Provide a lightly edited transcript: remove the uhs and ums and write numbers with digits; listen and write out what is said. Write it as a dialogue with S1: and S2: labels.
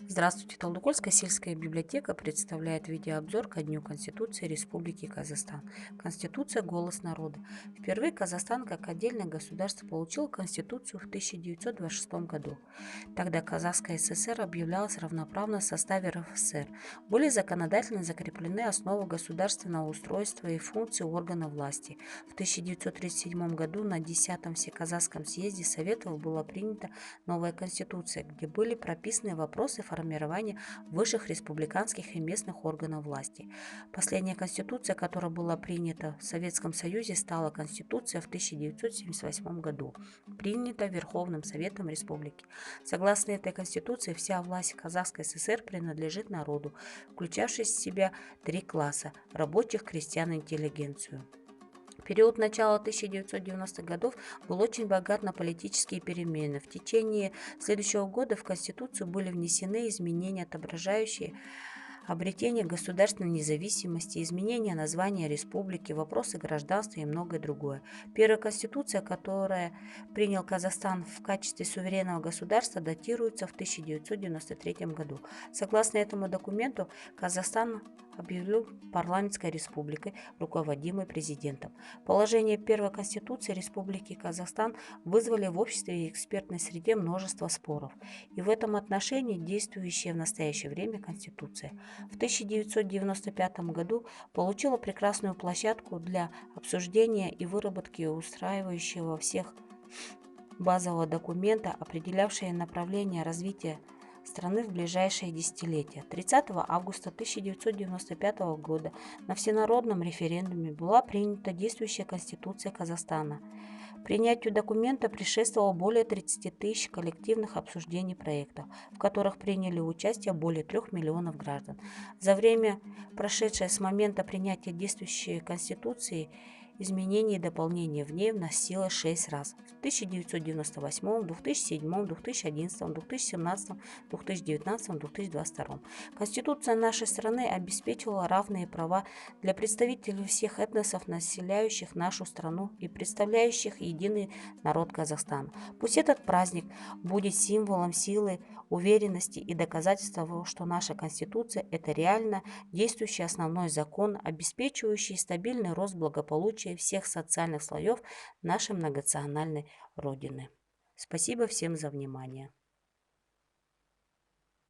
S1: Здравствуйте! Талдыкольская сельская библиотека представляет видеообзор ко Дню Конституции Республики Казахстан. Конституция – голос народа. Впервые Казахстан как отдельное государство получил Конституцию в 1926 году. Тогда Казахская ССР объявлялась равноправно в составе РФСР. Были законодательно закреплены основы государственного устройства и функции органов власти. В 1937 году на 10-м Всеказахском съезде Советов была принята новая Конституция, где были прописаны вопросы формирования высших республиканских и местных органов власти. Последняя Конституция, которая была принята в Советском Союзе, стала Конституция в 1978 году, принята Верховным Советом Республики. Согласно этой Конституции, вся власть Казахской ССР принадлежит народу, включавшей в себя три класса – рабочих, крестьян и интеллигенцию. Период начала 1990-х годов был очень богат на политические перемены. В течение следующего года в Конституцию были внесены изменения, отображающие обретение государственной независимости, изменение названия республики, вопросы гражданства и многое другое. Первая конституция, которую принял Казахстан в качестве суверенного государства, датируется в 1993 году. Согласно этому документу, Казахстан объявил парламентской республикой, руководимой президентом. Положения первой конституции Республики Казахстан вызвали в обществе и экспертной среде множество споров. И в этом отношении действующая в настоящее время Конституция в 1995 году получила прекрасную площадку для обсуждения и выработки устраивающего всех базового документа, определявшего направление развития страны в ближайшие десятилетия. 30 августа 1995 года на всенародном референдуме была принята действующая Конституция Казахстана. Принятию документа предшествовало более 30 тысяч коллективных обсуждений проектов, в которых приняли участие более 3 миллионов граждан. За время, прошедшее с момента принятия действующей Конституции, изменений и дополнений в ней вносилось 6 раз. В 1998, 2007, 2011, 2017, 2019, 2022. Конституция нашей страны обеспечивала равные права для представителей всех этносов, населяющих нашу страну и представляющих единый народ Казахстана. Пусть этот праздник будет символом силы, уверенности и доказательства того, что наша Конституция – это реально действующий основной закон, обеспечивающий стабильный рост благополучия всех социальных слоев нашей многонациональной Родины. Спасибо всем за внимание.